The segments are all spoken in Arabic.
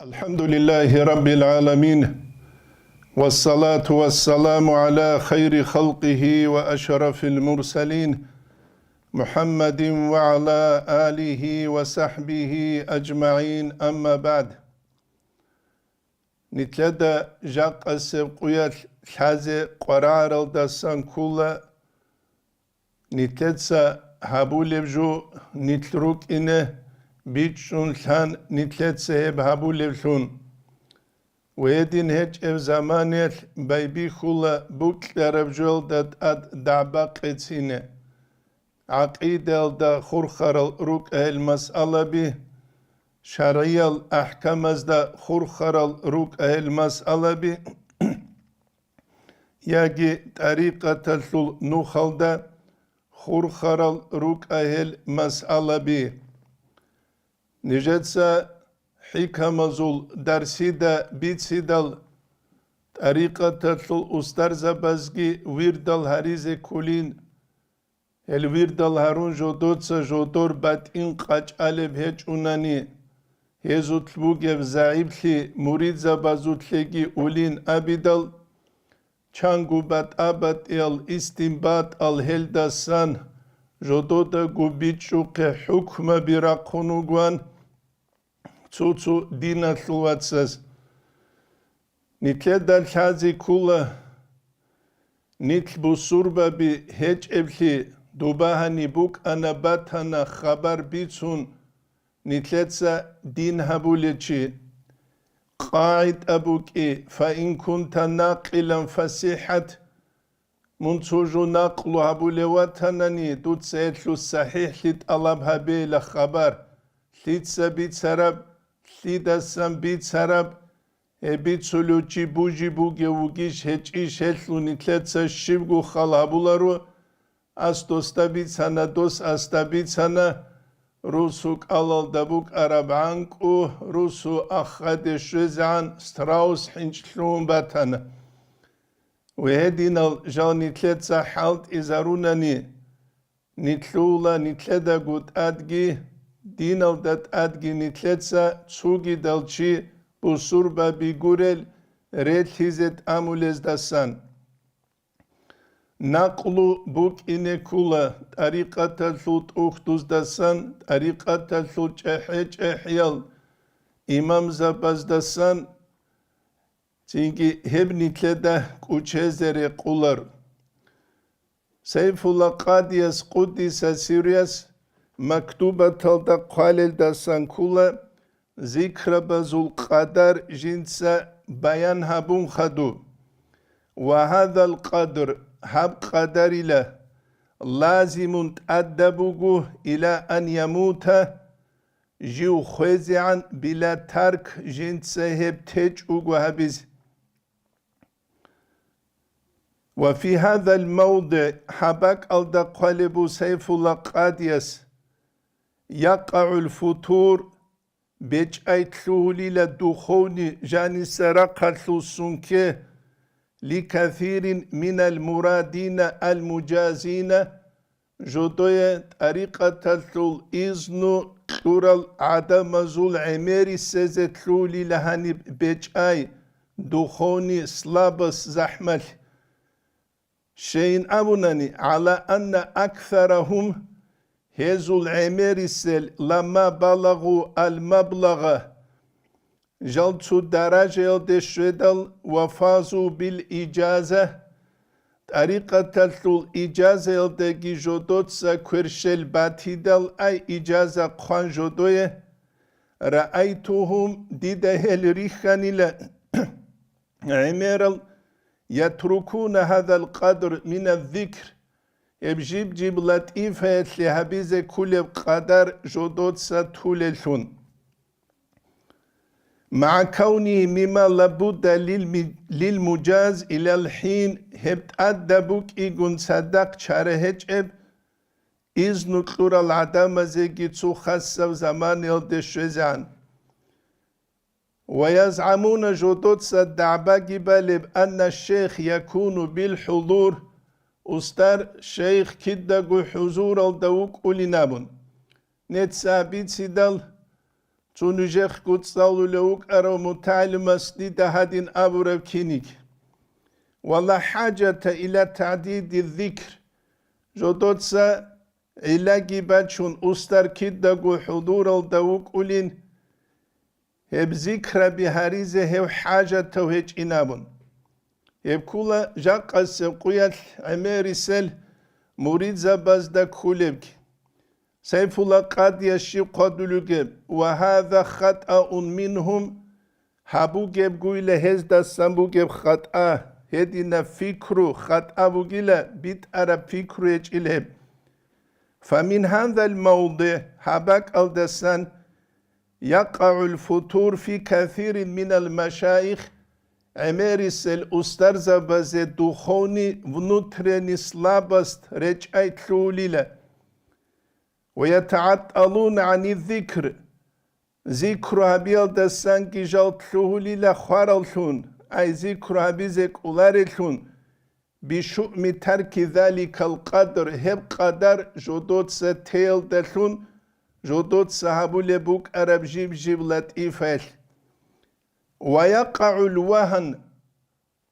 الحمد لله رب العالمين والصلاة والسلام على خير خلقه وأشرف المرسلين محمد وعلى آله وصحبه أجمعين أما بعد نتلدى جاق السبقية الحازة قرار الدسان كولا نتلدسا هابول بجو نتلروك إنه بيتشون لان نتلت سهب هابو لبشون ويدين هج اف زمانيت بايبي خولا بوك لربجول داد اد دعبا قيتسينه عقيدة دا خورخرال روك اهل مسألة بي شرعي الأحكام دا خورخرال روك اهل مسألة بي ياجي طريقة تلول نوخل دا خورخرال روك اهل مسألة بي نجدسا حكمزول درسيدا بيتسيدال طريقة تطل أسترزا بزجي ويردال هريزي كولين الويردال هارون جودوتسا جودور بات إن قاج ألب هج أوناني هزو تلوغيب زعيبلي مريد زبازوتليجي أولين أبيدال چانگو بات آبات إل استنباط الهلدسان جودودا گوبيتشوق حكم براقونوغوان تسوتسو دينا ثلواتساس نتلد الحازي كولا نتلبو سوربا بي هج ابلي دوباها نبوك أنا باتانا خبر بيتسون نتلدسا دين هبوليتشي قاعد أبوك فإن كنت ناقلا فسيحت منتوجو نقلو هبوليواتاناني دوت سيتلو الصحيح لت ألابها بي لخبر لت سبيت سرب لدسم بيت سرب بيت سلوچي بوجي بوغي وغيش هچيش هتلو نتلتسا شبغو خالابولارو أستوستا بيت سانا دوس أستا بيت سانا روسوك ألال دابوك أراب عنكو روسو أخد شوزعان ستراوس حنشلون باتانا وهدين الجال نتلتسا حالت إزاروناني نتلولا نتلدا قد أدقي دين الدات أدقي نتلتسا تسوغي دالشي بسوربا بيقورل ريت هزت أمولز داسان نقلو بوك إنكولا طريقة تلوت أختوز داسان طريقة تلوت جحيال إمام زباز داسان çünkü hep nitlede kuçezere kular. Seyfullah Qadiyas Kuddisa Siriyas maktubatalda qalel dasan kula zikrabazul qadar jinsa bayan habun khadu. Ve hadal qadr hab qadar ile lazimun addabugu ila an yamuta jiu khwezi'an bila tark jinsa hep tec'ugu habiz. وفي هذا الموضع حبك ألدا قلب سيف الله قاديس يقع الفتور بيج أيتلولي لدخوني جاني سرقة سنكي لكثير من المرادين المجازين جدوية طريقة تلول إذنو قرال عدم زول عميري سيزتلولي لهاني بيج أي دخوني سلابس زحمل شيء أبناني على أن أكثرهم هزو العميرسل لما بلغوا المبلغ جلتوا درجة الدشدل وفازوا بالإجازة طريقة الإجازة الدقي جدود سكرشل باتيدل أي إجازة قوان جدوية رأيتهم ديده الريخاني عميرل يتركون هذا القدر من الذكر يبجيب جيب لطيفة لهبيز كل قدر جدود ستوللون مع كونه مما لابد للمجاز إلى الحين هبت أدبك إيقون صدق شارهج إب إذن قرى العدام زيجي تخصف زمان يلدشوزان ويزعمون جدود الدعبة جبالب أن الشيخ يكون بالحضور أستر شيخ كدقو حضور الدوك أولي نابون نت سابيت سيدال تونجخ قدسالو لوك أرو متعلم أسديد هادين أبو ربكينيك ولا حاجة إلى تعديد الذكر جدودسا علاقي باتشون أستر كدقو حضور الدوك أولين هب ذكر بهاريزة هب حاجة توهج إنابون هب كولا جاق السبقية عميري سل مريد زبازدا كولبك سيف الله قد يشيق قدلوك وهذا خطأ منهم هابو جيب قويلة هزدا سنبو جيب خطأ هدينا فكرو خطأ بوغيلة بيت أرى فكرو يجيلهم فمن هذا الموضع هباك الدسان يقع الفتور في كثير من المشايخ عميرس الأسترز بزي دخوني ونطرني سلابست رجعي تلوليلة ويتعطلون عن الذكر ذكرها بيالدسان كي جال تلوليلة خوارلتون أي ذكرها بيزيك أولارلتون بشؤم ترك ذلك القدر هب قدر جدود ستيل دلون جدود صحابو لبوك أرب جيب لطيفة ويقع الوهن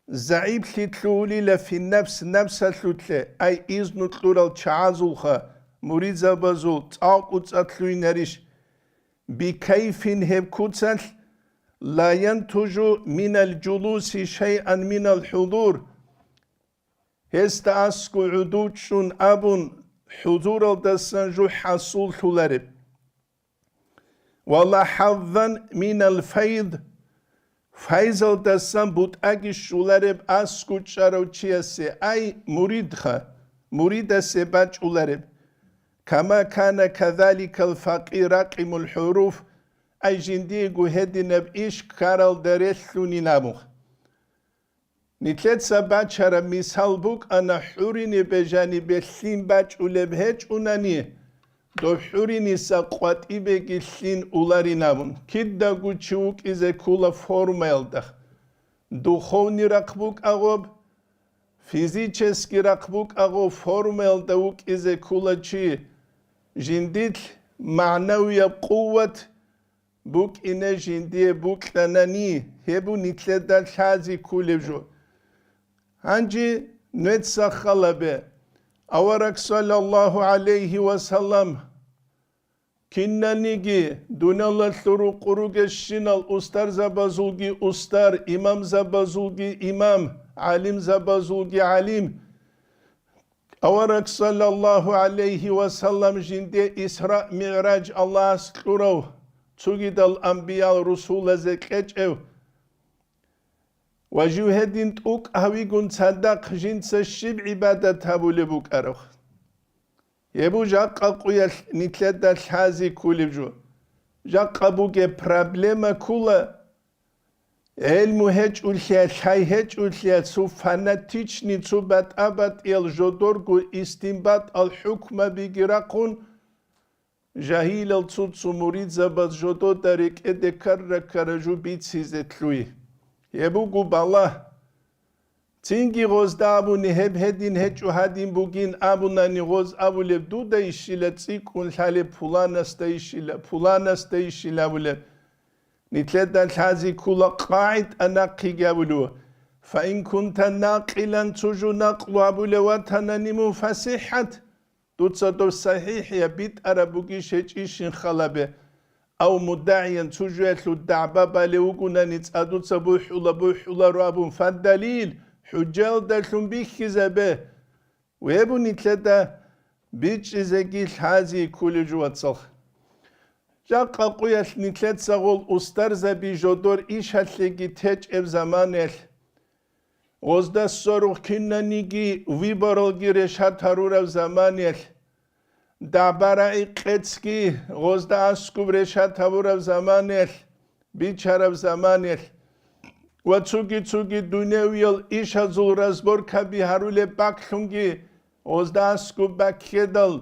زعيب تلولي في النفس نفسها تلولي أي إذن تلول تشعازوها مريد زبازو تعاقو تلوي نريش بكيف هب كتل لا ينتج من الجلوس شيئا من الحضور هستاسكو عدوشون أبون حضور الدسنجو حصول تلرب والله حظا من الفيض فيض الدسن بود اگه شولرب اسكو چارو چيسي اي مريدخا مريد سباج اولرب كما كان كذلك الفقير رقم الحروف اي جندي هدي نب ايش كارل درسلوني نابوخ نتلت سباج شرا مثال بوك انا حوريني بجاني بسلين باج اولبهج اوناني دو حوريني ساقوات إبقى سين أولاري نابون كده قوچوك إذا كولا فورمال دخ دخوني رقبوك أغوب فيزيچسكي رقبوك أغوب فورمال دوك إذا كولا چي جنديت معنوية قوة بوك إنا جندية بوك لناني هبو نتلد الحازي كولبجو هنجي نتسا خلبه أورك صلى الله عليه وسلم كنا نيجي دون الله ثرو قروج الشنال أستر زبازوجي أستر إمام زبازوجي إمام عالم زبازوجي عالم أورك صلى الله عليه وسلم جندي إسراء معراج الله أسكرو تجد الأنبياء الرسول زكاة وجوهدين توك هاويقون صدق جنس الشب عبادة هابو لبوك أروخ يبو جاق قوية نتلد الحازي كولبجو جاق بوكي برابلما كولا علمو هج أوليا شاي هج أوليا سو فاناتيشني سو بات أبات الجدورغو استنبات الحكم بيجراقون جاهيل التصوت مريد زباد جدو دارك ادكار كرجو بيت سيزتلوي يبوغو بالله تينجي غوز دا ابو نهب هدين هجو هادين بوغين ابو ناني غوز ابو لبدو دا يشيلا تسيكون حالي بولانس دا يشيلا ولب نتلد الحازي كولا قاعد اناقي قابلو فإن كنت ناقلا تجو نقلو ابو لواتنا منفسحت دوتسا صحيح يا بيت ارابوغي شيشين خلابه أو مدعيا تجوهت الدعبة بالوغونا نتسادو بوحولا رابون فالدليل حجال دلتون بيخي زبه ويبو نتلدا بيج زكي الحازي كل جوات صخ جاقا قوية نتلد سغول أستر زبي جدور إيش هتلقي تج اب زمانل غزدا الصاروخ كنا نيجي ويبارلغي رشاد هرور زمانل دعبرای قدسکی غزده اسکوب رشاد هبورب زمانیل بیچارب زمانیل و چوگی دنیویل ایش هزول رزبور کبی هرول بکلونگی غزده اسکوب بکیدل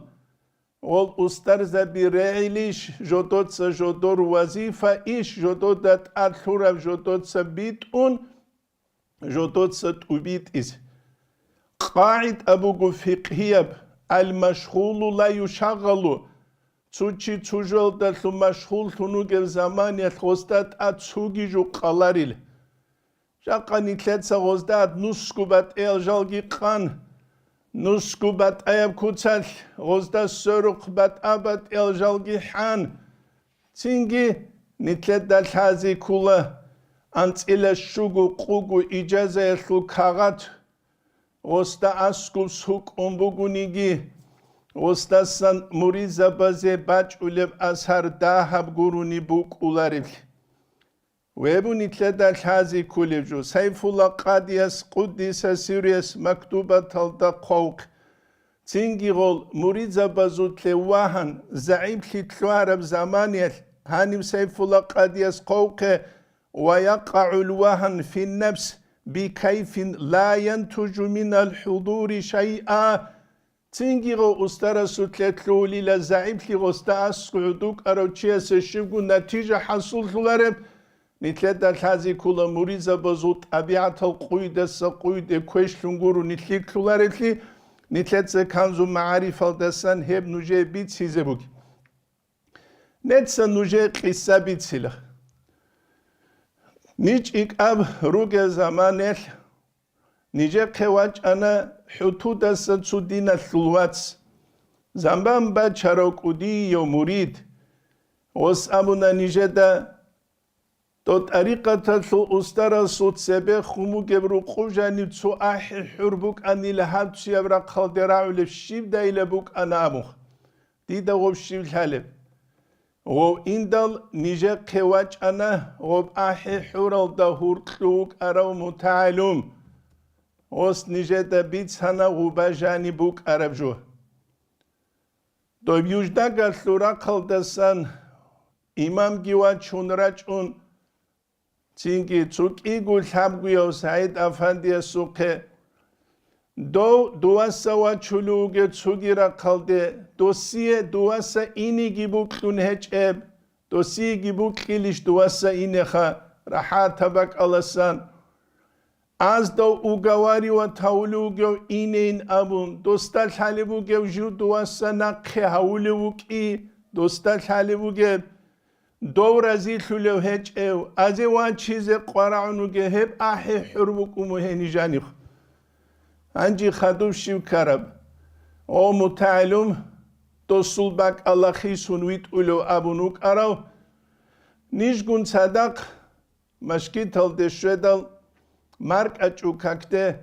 ول استر زبی رعیلیش جدود سا جدور وظیفه ایش جدودت ارثورب جدود سا بیت اون جدود سا توبیت ایز قاعد ابو فقهیب المشغول لا يشغل Цучи цужал да лумашхул тунугев замане хостат ацугижу қаларил. Жаққа нитлетса ғоздат нускубат ел жалги қан. Нускубат аяп куцал ғозда сөрүқ бат абат ел жалги хан. Цинги нитлет да лази кула анцила шугу қугу иджаза елху кағат. Ғозда аскуб сук умбугуниги. Остасан муриза базе бач улев асар дахаб гуруни бук уларив. Вебу нитледа лази кулевжу. Сайфула қадияс қуддиса сириас мактуба талда қауқ. Цинги гол муриза базу тлевахан заиб литлуараб заманият. Ханим сайфула қадияс қауқе ويقع الوهن في النفس بكيف لا ينتج من الحضور شيئا. تنجيغو استرسو تلتلولي لزعيب لي غستا اسقعدوك اروچيا سشبگو نتيجة حصول لارب نتلتا الحازي كولا مريزة بزوط أبيعة القويدة سقويدة كويش لنگورو نتليك لارب لي نتلتا كانزو معارف الدسان هب نجي بيت سيزي بوك نتسا نجي قصة بيت سيلا نيج إك أب روغ زمانيل نيجي قواج أنا حدود سدين الثلوات زنبان با چراکودی یا مرید وس امونا نجدا تو طریقه تلو استرا سود سبه خمو گبرو خوجانی تو احی حربوک انی لحب سیبرا خالدرا علف شیب دایل بوک انامو دیده غب شیب الحلب غب این دل نجا قواج انا غب احی حرال دهور قلوک ارو متعلم وس نجدا بیت هنه غوبا جانی بوک عرب جو دو بیوجده گلتورا قلدسان امام گیوا چون رچون چینگی چوک ایگو لحبگوی و سعید افندی سوقه دواسه و چلوگه چوگی را قلده دواسه اینی گی بوکلون هچ اب دوسیه گی بوکلیش دواسه اینی خوا راحت تبک الاسان از دو اوگواری و تاولوگو اینین ابون دوستال حالیبوگو جو دواسه نقه هاولوگی دوستال حالیبوگو دو رزی خلو هج او از وان چیز قرعنوگه هب احی حربوگو مهنی جانیخ انجی خدوب شیو کرب او متعلم دوستول بک الله خیسون ویت اولو ابونوگ اراو نیشگون صدق مشکی تل دشویدل Mark açukakte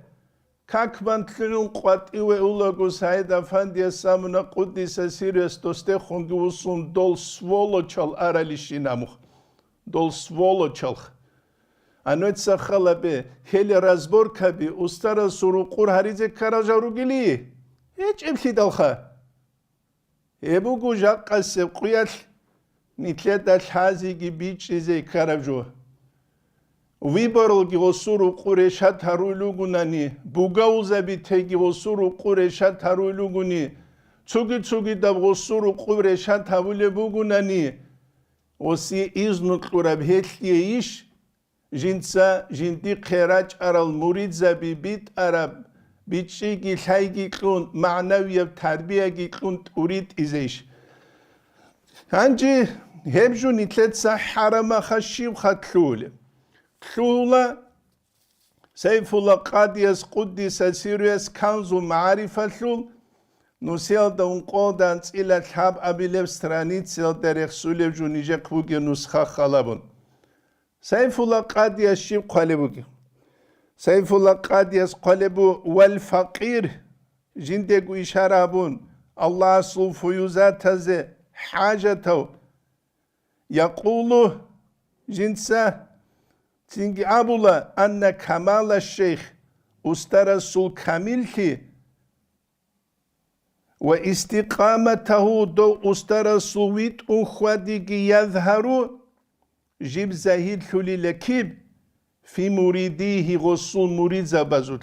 kakbantlunun qatiwe ulagu Said Efendiye samuna Quddise Sirius doste khongusun dol svolochal aralishinamu dol svolochal anotsa khalabe heli razbor kabi ustara suruqur harize karajarugili hiç emhidalha ebu gujak qasib quyal nitlet hazi gibi çize karabjo ویبرلگی و سرو قرشت هرولوگونانی بوگاوزه بیتگی و سرو قرشت هرولوگونی چوگی دب و سرو قرشت هوله بوگونانی و سی ایزنو قرب هتلیش جنسا جندی خیراج ارال مرید زبی بیت عرب بیتشیگی لایگی کلون معنوی تربیهگی کلون تورید ایزیش هنجی هبجو نیتلت سا حرم خشیب خطلوله Şuula Seyfullah Qadiyas Quddisa Sirius Kanzu Ma'arifatul Nusel da unqodan ila tab abilev stranicel derek sulev junije kvuge nuskha khalabun Seyfullah Qadiyas shib qalebugi Seyfullah Qadiyas qalebu wal faqir jindegu isharabun Allah sulfuyuzataze hajatav yaqulu jinsa Çünkü abula anne kamala şeyh ustarasul kamil ki ve istikametehu do ustarasul vit uhvadigi yazharu jib zahid huli lekib fi muridihi gussul murid zabazul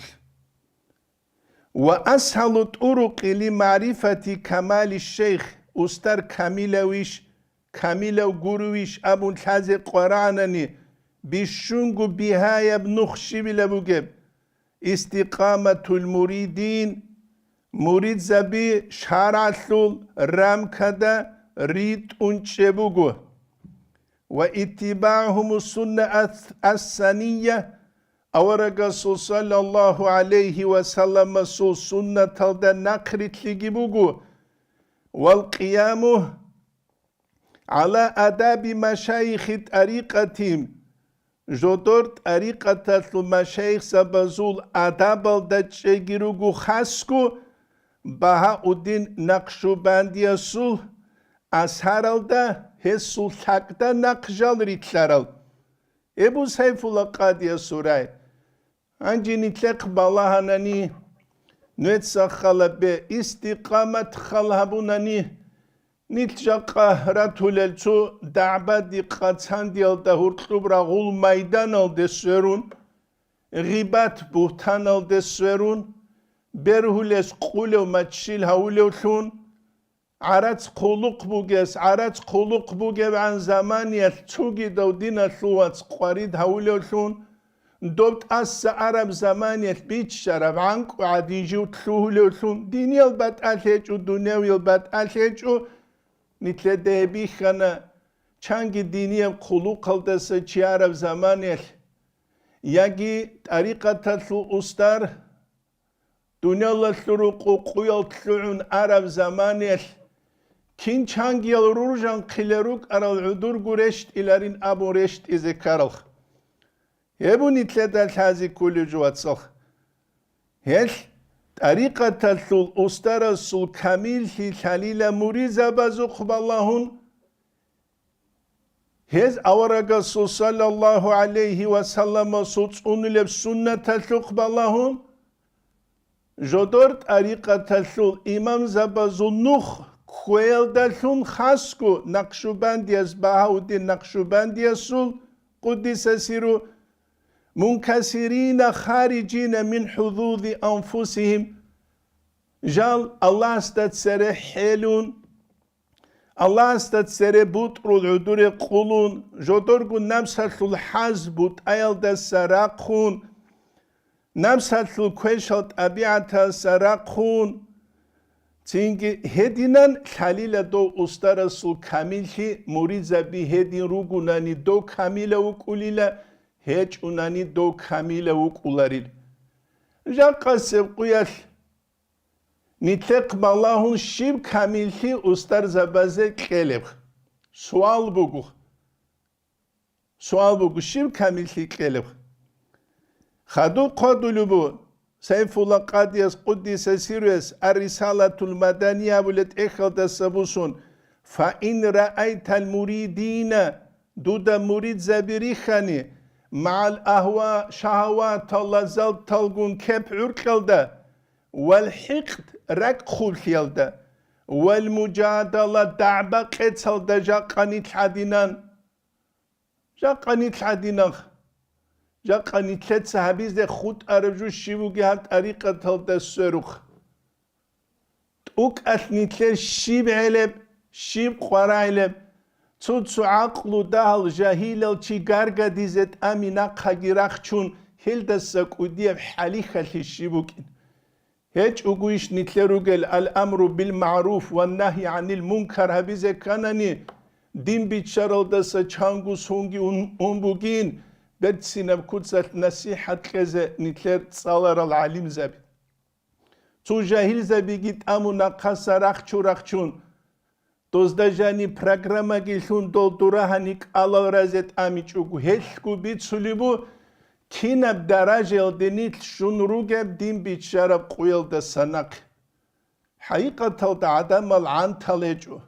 ve ashalut uruqi li marifati kamali şeyh ustar kamilawish kamilav guruwish abul hazi Qur'anani بشونگو بیهای بنخشی بلبوگب استقامت المریدین مرید زبی شرعتل رم کده ريت أنشبوغو واتباعهم السنة الثانية أورغسو صلى الله عليه وسلم سنة تلدا نقرت لجبوغو والقيام على آداب مشايخ طريقتهم جدور طريقة المشايخ سبزول آداب الدجيروغو خاسكو بها الدين نقشبندي سول أسهرالدا هسول ثقدا نقجال ريتلارال Ebu Seyfullah Qadiya Suray. Anci nitlek balahanani nüetsa khalabe istikamet khalhabunani nitjaqa ratulelçu da'ba diqqatsan diyalda hurtlubra gul maydan al desverun ghibat buhtan al desverun berhules qulev matşil havlevlun عرض خلق بوجس عرض خلق بوجب عن زمان يلتوجي دودينا ثوات قريد هولوشون دوبت أس عرب زمان يلبيت شرب عنك وعديجو تلوهلوشون دين يلبت ألهج ودنيا يلبت ألهج نتلده بيخنا چانگي دينيا خلق هلدسه چي عرب زمان يل يجي طريقة تلو أستار دنيا الله سروق وقيل تلعون عرب زمان يل Kin çangiyal rujan kileruk aral udur gureşt ilarin aboreşt ize karal. Hebu nitledel tazi kulü cuvatsal. Hel tariqatal sul ustara sul kamil hi halile muriza bazu qballahun. Hez avaraga sul sallallahu aleyhi ve sellem sul unileb sünnetel qballahun. Jodor tariqatal sul imam zabazul nuh خویلدالون خاسکو نقشبندی از بهاودین نقشبندی سول قدس سیرو منکسرین خارجین من حدود انفسهم جال الله استد سر حلون الله استد سر بطر العدور قلون جدرگو نمسل الحز بود ایل ده سرقون نمسل الکوشت ابیعت سرقون Çünkü hedinan halile do ustarasul kamilhi muriza bi hedin rugunani do kamile ukulila hiç unani do kamile ukularil. Jaka sevkuyal nitlek Allah'un şib kamilhi ustar zabaze keleb. Sual bugu şib kamilhi keleb. Khadu qadulubu Seyfullah Qadiyas Quddise Sirves Ar-Risalatul Madaniye bulet ekhada sabusun fa in ra'aytal muridina duda murid zabirikhani ma'al ahwa shahavat lazal talgun kep urqalda wal hiqd rak khulkhilda wal mujadala da'ba qetsalda jaqanit hadinan جاقني ثلاث صحابيز ده خود أرجو شيبو جهات طريقة تلد السروخ توك أثني ثلاث شيب علب شيب قرا علب تودسو عقلو دهل جاهيل الشي غارغا ديزت أمينا قاقراخ چون هل دسك وديب حالي خلي شيبوكين هيج أقويش نتلروغل الأمر بالمعروف والنهي عن المنكر هبيزة كانني دين بيتشارل دسا چانگو سونگي أمبوغين Bertsine kutsat nasihat keze nitler tsalar al alim zabi. Tu jahil zabi git amuna kasarak çurakçun. Dozda jani programa gilhun doldura hanik ala razet amiçugu. Helku bit sulibu kinab darajel denit şun rugeb din bit şarab kuyel da sanak. Haqiqatal da adam al antalecu.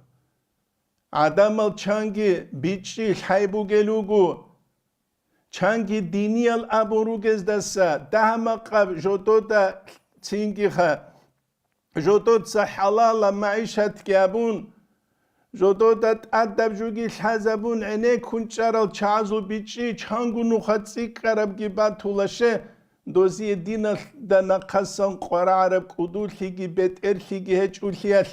Adam al çangi bitçi haybu gelugu. Çangi diniyal aburugez dasa dahma qab jododa çingiha jodotsa halala maişat gabun jododa adab jugi hazabun ene kunçaral çazu biçi çangunu khatsi qarab gi batulashe dozi dinal da naqasan qara arab qudulhi gi bet erhi gi heç ulhiyal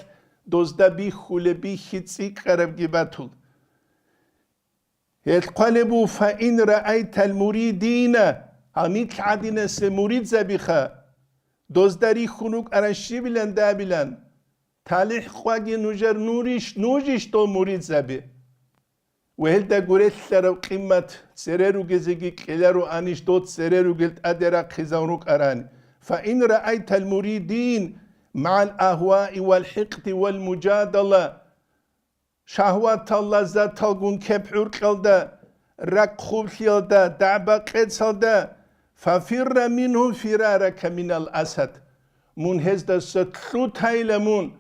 dozda bi khule bi hitsi qarab gi batul يتقلبوا فإن رأيت المريدين هميت عدنا سمريد زبيخا دوزداري خنوك أرشي بلن دابلن تالح خواجي نجر نوجيش تو مريد زبي وهل دا قريت لرو قيمة سريرو جزيجي كيلارو آنيش دوت سريرو قلت أدرا خزاونوك أراني فإن رأيت المريدين مع الأهواء والحقد والمجادلة شهوات الله ذات تلقون كبحور قلدا رق خوب خيلدا دعبا قيتسلدا ففر منه فرارك من الأسد من هزدا ستلوت هايلمون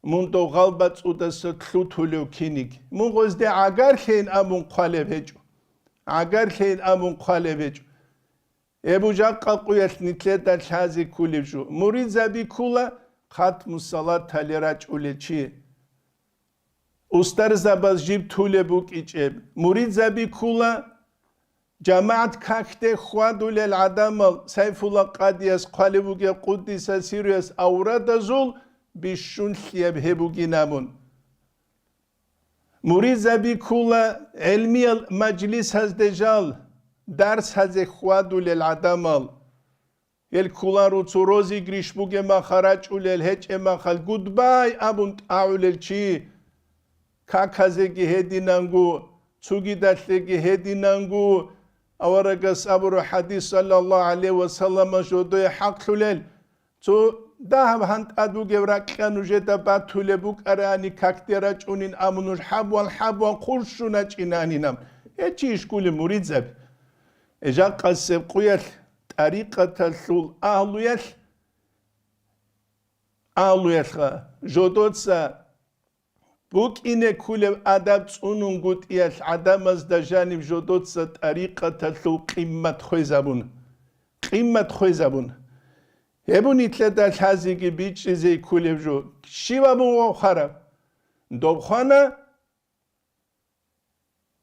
من دو غلبت او دا ستلوت هلو كينيك من غزده اگر خين امون قالب هجو اگر خين امون قالب هجو ابو جاقا قويت نتلت دا شازي كوليب جو مريد زبي كولا ختم الصلاة تاليراج اوليچي استر زباز جيب تولبوك ايچيب مريد زبي كولا جماعت كاكته خوادو للعدامل سيف الله قاديس قالبوك قدس سيريس اوراد زول بيشون خيب هبوغي نامون مريد زبي كولا علمي المجلس هز دجال درس هز خوادو للعدامل يل كولا روتو روزي گريش بوغي ما خراج اولل هج اما خال گودباي ابونت اولل چي كاكازي هدي نانگو تسوغي داتلي هدي نانگو اورغس ابو حديث صلى الله عليه وسلم جودو حق لل تو ده هنت ادو گوراكانو جدا باتولبوك اراني كاكتيرا چونين امونوش حبوان قرشونا چينانينام هيچيش كل مريد زب اجا قسب قويل طريقة الثول اهلويل جودوتسا بوك إنه كل أدب تونون قد إيش عدم از دجانب جودوتسا طريقة الثول قيمة خوي زبون هبون إتلتا الحازيكي بيچ زي كوليب جو شيبا بو خراب دوبخانا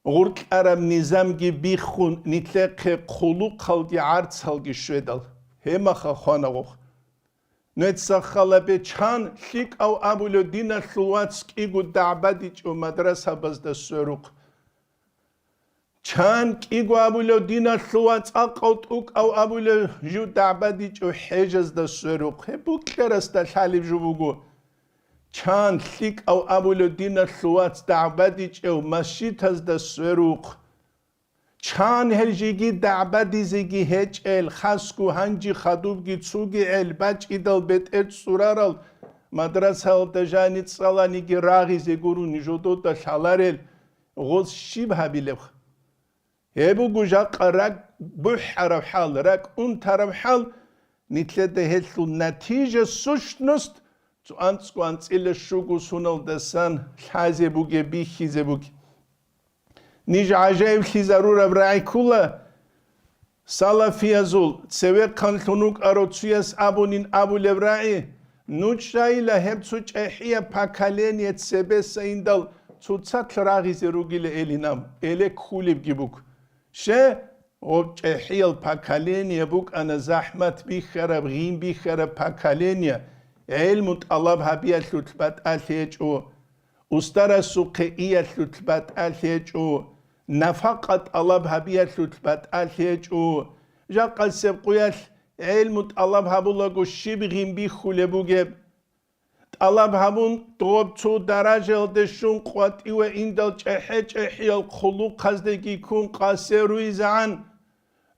غورك أرام نظامكي بيخون نتلقى قلوق خلقي عرض خلقي شويدال هما خوانا غوخ نتسخلا بچان شيك أو أبولو دينا سلواتسك إيقو دعباديچ و مدرسة بزد السروق چان إيقو أبولو دينا سلواتس أقوت أوك أو أبولو جو دعباديچ و حجز دا السروق هبو كرس دا شاليب جو بوغو چان شيك أو أبولو دينا سلواتس دعباديچ و مسجد هز دا السروق چان هرجيگي دعبادي زيگي هج ال خاسكو هنجي خدوبگي تسوگي ال باچ إدل بيت ارت سورارل مدرسة الدجاني تصالانيگي راغي زيگورو نجودو دا شالارل غوز شيب هابيلو هبو گوجاق راك بوح عرب حال راك اون طرف حال نتلده هلتو نتيجة سوشنست تو انتسكو انتس إلا شوگو سونل دسان حازي بوگي بيخيزي بوگي نيج عجائب خي ضرورة برعي كولا صلافي زول تسوي قنطنوك أرو تسويس أبونين أبو لبرعي نوچ رايلا هم تسوچ احيا پاكالين يتسبه سيندل تسوچات راغي زروگي لإلينام إلي كوليب جيبوك شه غوچ احيا الپاكالين يبوك أنا زحمت بيخرب غيم بيخرب پاكالين علمت الله بحبيا تلتبات أليج او استرا سوقية تلتبات أليج او نفقت الله بحبيا تلتبات أليج او جا قلسب قويل علمت الله بحبولاغو شبغين بيخولبوغب الله بحبون دوب تو درجة دشون قوات إيوه إندل جحج إحيال خلوق خزدگي كون قاسروي زعان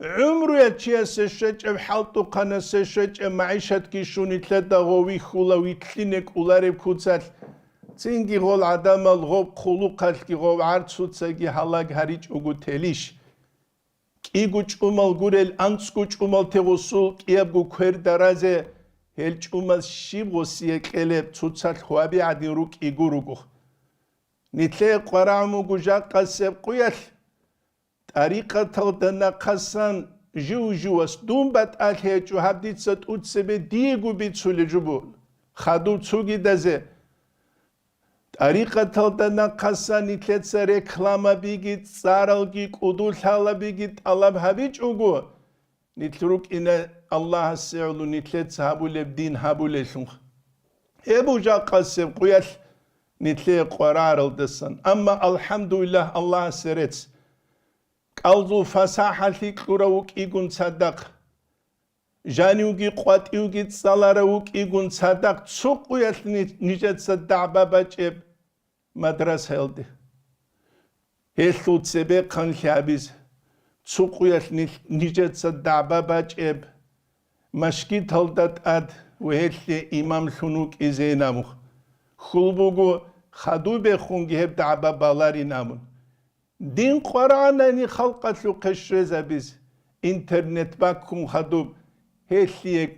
عمرو يتشيه سشج بحالتو قانا سشج معيشت كيشوني تلدا غوي خولا ويتلينك أولارب كوتسال تنگي غول عدم الغوب خلوق خلقي غوب عرض سوتساقي حلاق هاريج اوغو تليش كيغو چومال غورل انسكو چومال تغسول كيابغو كوير درازه هل چومال شيب غسيه كلب تسوتسال خوابي عدين روك إيغو روغو نتلي قرامو غجا قسب قويل طريقة تغدنا قسان جو دوم بات الهيجو هبديت ست اوتسبه ديگو بيتسولي جبو خادو تسوگي دزه طريقة تغدنا قسان نتلتسا ريكلاما بيگيت سارلگي قدول حالا بيگيت الله بحبيج اوغو نتلروك إنا الله سيعلو نتلتسا هابو لبدين هابو لشنخ هبو جا قسم قويل نتلي قرار الدسان أما الحمد لله الله سيرتس قلزو فساحة لكروك إيقون صدق Жаниуги қуатиуги цалараук игун цадақ цуқуял нижетса дабабачеб мадрас хелди. Хеллу цебе қанхябиз цуқуял нижетса дабабачеб машки талдат ад وهلي إمام شنوك إزينامو خلبوغو خدوبة خونجيب دعبا بالاري نامون دين قرآناني خلقت لو قشرزا بيز إنترنت باكم خدوب هلي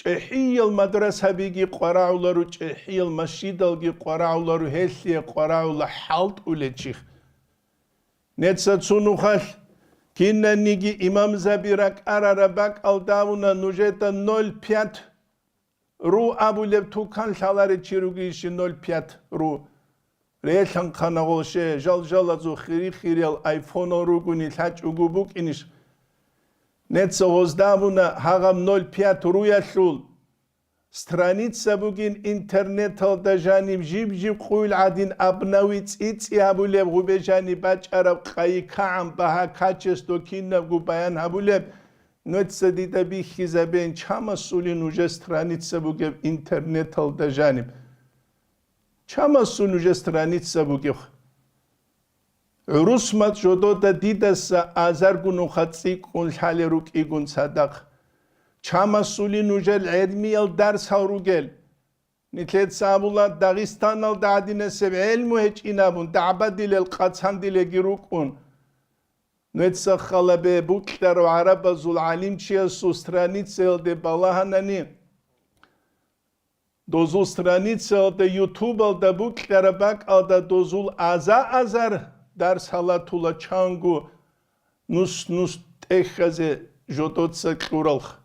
جحي المدرسة بيجي قراولارو جحي المسجد الجي قراولارو هلي قراولا حالت ولتشيخ نتسا تسونو كنا نيجي إمام زبيرك أرارباك ألداونا نوجيتا 0.5 رو ابو لب توکان شالار چیروگیش 0.5 رو ریشان خانگوشه جال ازو خیریال آیفون رو گونی تاج اوگو بوک اینش نت وزدامونا هاگم 0.5 رویا شول страница بوگین اینترنت ها دجانیم جیب خویل عادین ابنویت ایت ابو لب گوبه جانی باج عرب قای کام بها کاچستو کینه گو بیان ابو لب نوتسا دیده بی خیزابین چه مسئولی نوجه سترانیتسا بوگه اینترنت هل دا جانب چه مسئول نوجه سترانیتسا بوگه عروس مد جدو دا دیده سا آزار گونو خطسی کن حال روک ایگون صدق چه مسئولی نوجه العلمی ال درس ها رو گل نیتلت سابولا داغستان ال دادینه سب علمو هچ اینا بون دعبا دیل القدسان دیل گیرو کن نتسا خلبه بوكتر وعربة زول عليم چيه سو страница ده балаханани دوزول страница ده يوتيوب ده بوكتر باك ده دوزول азар درس حالاتولا چانگو نوس تخزه جودوتسا كورالخ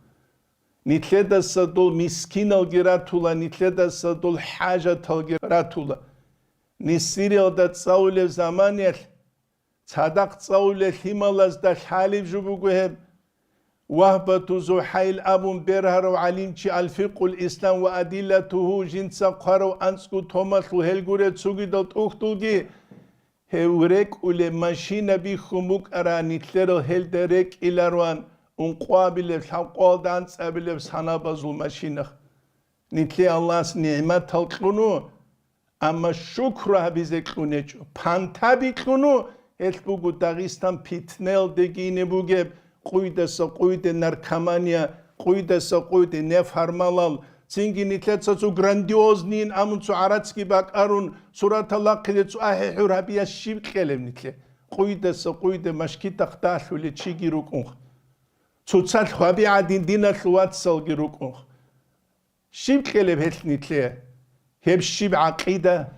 نيتلدا سدول مسكين الگراتولا نيتلدا سدول حاجة الگراتولا نسيريل ده تصاول زمانيل صدق تصاول حمالز ده حالف جبوگوهم وهبة زحيل أبو برهر وعليم چي الفقه الإسلام وأدلته جنسا قرو أنسكو توماس وهلگوره تسوگي دلت اختوگي هوريك أولي ماشينة بي خموك أرانيتلر هلدريك إلاروان unqabil şaqaldan sabil sana bazul maşinah nitli Allah's nimet halqunu ama şükra bize kuneç pantabi kunu et bu Dağistan pitnel degine bu geb qoyde narkomaniya qoyde nefarmalal çünkü nitletsa su grandioznin amun su aratski bak arun surat Allah qidet su ahi hurabiya şib kelem nitle qoyde maşki taqtaşule çigirukun Tutsal xabi adin dina xwat salgirukun. Şib keleb helnitle. Hep şib aqida.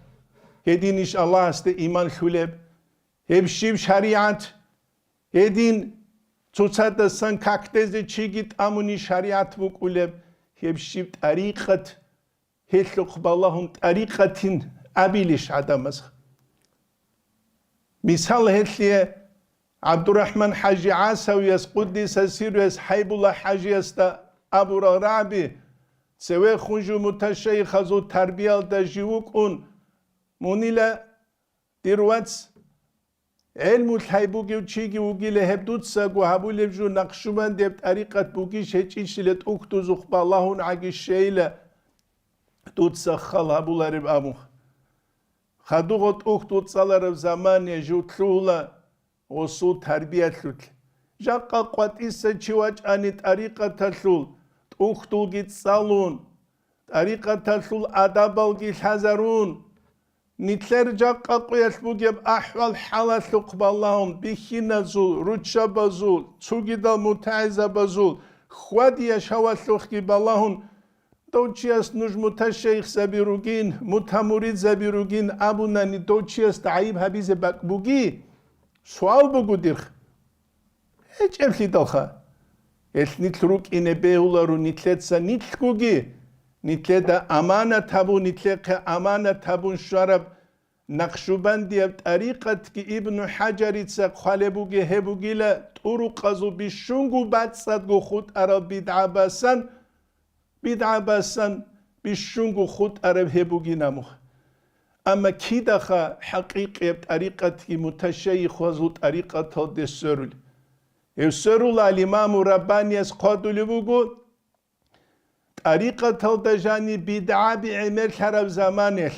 Hedin iş Allah aste iman xuleb. Hep şib şariat. Hedin tutsal da san kakteze çigit amuni şariat bu kuleb. Hep şib tariqat. Helluq ballahun tariqatin abiliş adamaz. Misal helliye Abdurrahman Hacı Asaviyyas Kuddise Sirves Haybullah Hacıyas'ta Abu Rabi Sewe Khunju Mutaşşey Khazu Terbiyal da Jivukun Munile Dirwats Elmul Haybugi Uchigi Ugile Hebdutsa Guhabu Levju Naqshuban Debt Ariqat Bugi Shechichilet Uktu Zukhballahun Agişşeyle Dutsa Khalhabularib Amu Khadugot Uktu Tsalarib Zamaniye Jutluhla وصول تربية لول جاقا قوات إسا چواج آني طريقة تلول تأختو جيت صالون طريقة تلول أدابال جيت حزرون نتلر جاقا قويت بوجب أحوال حالة لقبالهم بخينا زول رجشا بزول تسوغيدا متعزة بزول خوادية شوال لخي بالهم دوچياس نج متشيخ زبيروگين متموريد زبيروگين أبوناني دوچياس تعيب حبيز بقبوگي Sual bugudir. Hiç evli dalha. Nitlruk ine beuları nitletsa nitlkugi. Nitleda amana tabu nitleke amana tabun şarab. Nakşubandiye tariqat ki İbn Hacaritsa khalebugi hebugile turuqazu bişungu batsad gu khut arab bid'abasan bişungu khut arab hebugi namuh. أما كي دخا حقيقة بطريقة متشيخ وزو طريقة السرول السرول الإمام رباني قادوا لبوغو طريقة الدجاني بدعة بعمر حرب زمانه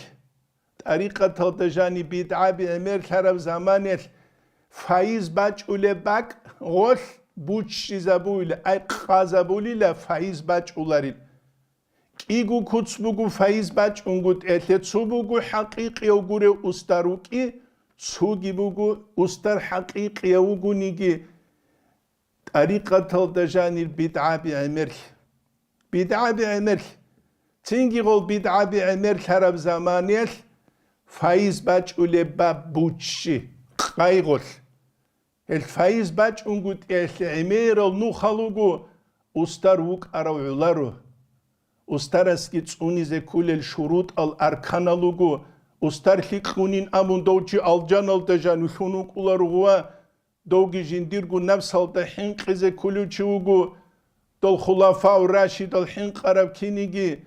طريقة الدجاني بدعة بعمر حرب زمانه فايز باج أولباك غول بوش زبول أي قازبولي لا فايز باج أولارين كيغو كوتسبوغو فايز باج أنغوت تسوبوغو حقيقي يوغوري أستاروكي تسوغي بوغو أستار حقيقي يوغو نيجي طريقة الدجاني بدعة بعمر بدعة بعمر تنجي غول بدعة بعمر حرب زمانه فايز باج أولباب بوشي قايغول الفايز باج أنغوت عمير النوخالوغو أستاروك أروعلارو أستارسكي تسونيزي كل الشروط الأركانالوغو أستار حقونين أمون دوجي الجان الدجان وشونوك أولارغوا دوغي جنديرغو نفس الدحين قزي كلو چوغو دول خلافاء الراشد الحين قرب كينيجي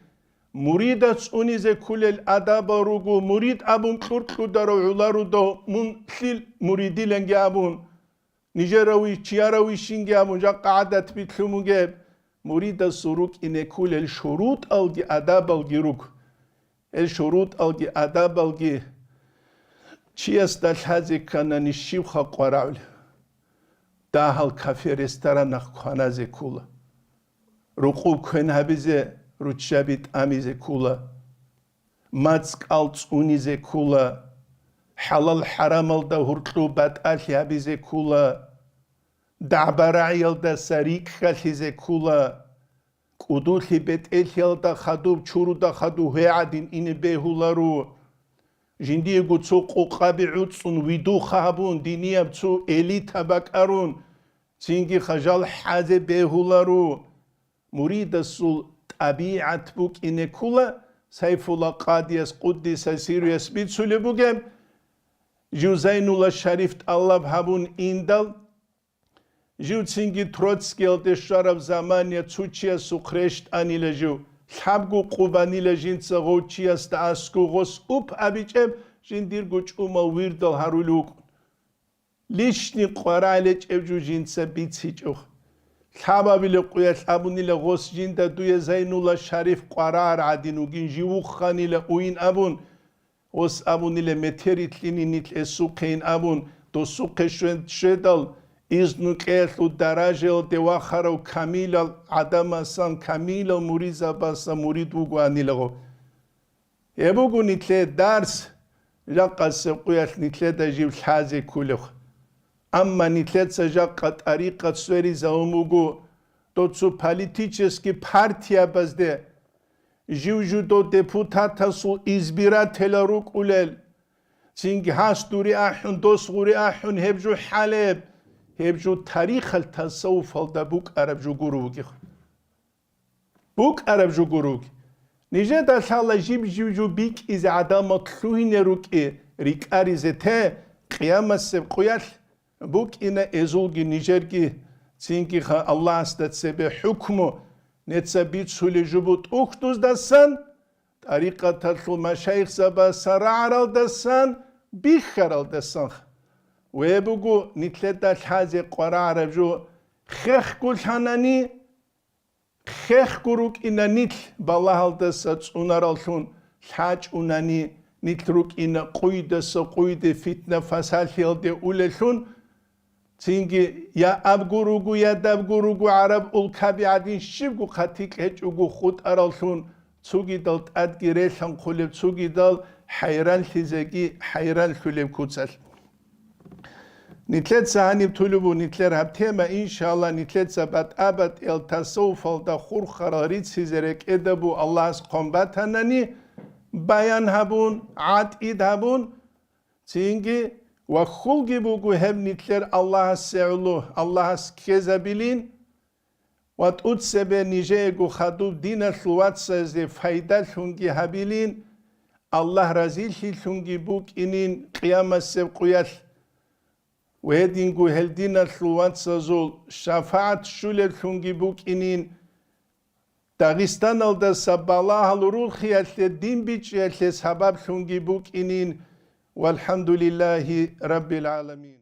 مريد تسونيزي كل الأداب روغو مريد أبون كورتلو دارو علارو دو منثل مريدي لنجي أبون نيجراوي تشياراوي شينجي أبون جا قعدت بيتلوموغي مريد السروك إن كل الشروط الجي أداب الجي روغ الشروط الجي أداب الجي چياس دالحازي كان نشيوخا قراول داهل كافي رسترانخ خانازي كولا رقوب كن هبيزي روتشابيت أميزي كولا ماتسك ألتسونيزي كولا حلال حرام الدا هرطلو بات ألي هبيزي كولا دعبراعي الدا سريك خاليزي كولا قدوثي بيت ألي الدا خدوب چورو دا خدو هيعدين إني بيهولارو جندي يقول قابي عدسون ويدو خابون دينيا بتسو إلي تباك أرون تنجي خجال حازي بيهولارو مريد السول طبيعة بوك إن كولا سيف الله قاديس قدس سيريس بيت سولي بوغم جو زين الله شريف الله بهابون إندل جو تنجي تروتسكي الدشارب زمانيا تسوچيا سوخرشت أني لجو حبگو قوبانی لجین سغوچی است اسکو غس اوپ ابیچم جندیر گوچ اوما ویردل هرولوک لیشنی قرالچ اوجو جین سبیتسیچو حبابیل قویت ابونی لغس جین دا دوی زینولا شریف قرار عدینو گین جیوخ خانی لقوین ابون غس ابونی لمتریت لینی نیت اسوقین ابون دو سوق شدل إذن كيلو درجة دواخرو كامل عدم سان كامل مريض بس مريض وقاني لغو يبغو نتلي درس جاق السقويات نتلي دجيب الحازي كله أما نتلي تسجاق طريقة سوري زوموغو دوتسو политический партия بزده جوجو دو депутата سو избирателярук улел تنج هاستوري أحن دوسغوري أحن هبجو حلب هبجو تاريخ التصوف هذا بوك عرب جو جروك بوك عرب جو جروك نجد الله جيب جو بيك إذا عدم مطلوين روك ريك أريزته قيام السبقيات بوك إن إزولجي نيجرجي تينكي الله استتسب حكمه نتسبيت سولي جبوت أختوز دسان طريقة تطلو مشايخ سبا سرعر دسان بيخر دسان ويبقوا نتلتا الحازي قرار جو خيخ كل حناني خيخ كروك إنا نتل بالله الدسات ونرالثون الحاج وناني نتلوك إنا قويدس قويد فتنة فسال هيلدي أولثون تينجي يا أبقروغو يا دابقروغو عرب الكابي عدين شبقو خاتيك هجوغو خود أرالثون تسوغي دالت أدقريلهم قولب تسوغي دال حيران لزاقي حيران خليب كوتسال نتلت سهاني بطلبو نتلر هبتما إن شاء الله نتلت سبت أبد التصوف الدا خور خراريت سيزرك إدبو الله اسقام باتناني بيان هبون عاد هبون تينجي وخلقي بوغو هم نتلر الله السعلو الله اسكيزابيلين واتوت سبه نيجيغو خدوب دين الثوات سيزي فايدة لونجي هبيلين الله رزيل لونجي بوك إنين قيام السبقيات وهدينغو هلدينا الثوات سازول شفاعت شولر لونجي بوك إنين داغستان الدا سبالله الروخي الدين بيج سبب لونجي بوك إنين والحمد لله رب العالمين